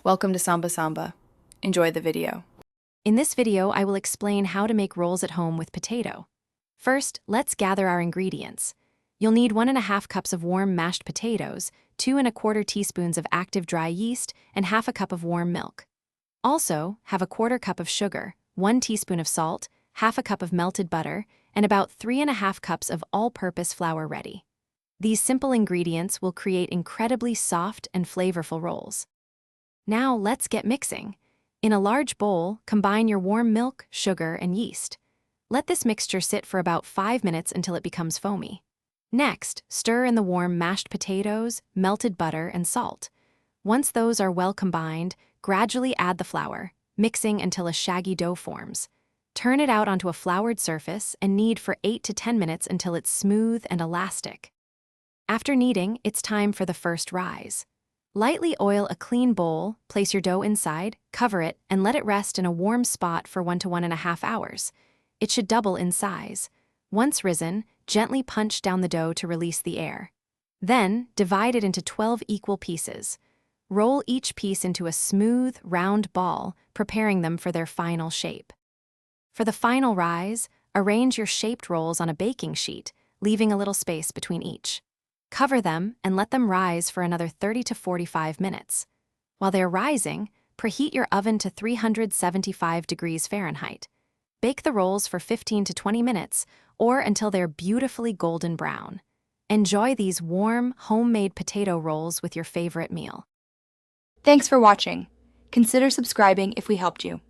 Welcome to Samba Samba. Enjoy the video. In this video, I will explain how to make rolls at home with potato. First, let's gather our ingredients. You'll need 1½ cups of warm mashed potatoes, 2¼ teaspoons of active dry yeast, and ½ cup of warm milk. Also, have 1/4 cup of sugar, 1 teaspoon of salt, ½ cup of melted butter, and about 3½ cups of all-purpose flour ready. These simple ingredients will create incredibly soft and flavorful rolls. Now let's get mixing. In a large bowl, combine your warm milk, sugar, and yeast. Let this mixture sit for about 5 minutes until it becomes foamy. Next, stir in the warm mashed potatoes, melted butter, and salt. Once those are well combined, gradually add the flour, mixing until a shaggy dough forms. Turn it out onto a floured surface and knead for 8 to 10 minutes until it's smooth and elastic. After kneading, it's time for the first rise. Lightly oil a clean bowl, place your dough inside, cover it, and let it rest in a warm spot for 1 to 1½ hours. It should double in size. Once risen, gently punch down the dough to release the air. Then, divide it into 12 equal pieces. Roll each piece into a smooth, round ball, preparing them for their final shape. For the final rise, arrange your shaped rolls on a baking sheet, leaving a little space between each. Cover them and let them rise for another 30 to 45 minutes. While they're rising, preheat your oven to 375 degrees Fahrenheit. Bake the rolls for 15 to 20 minutes or until they're beautifully golden brown. Enjoy these warm, homemade potato rolls with your favorite meal. Thanks for watching. Consider subscribing if we helped you.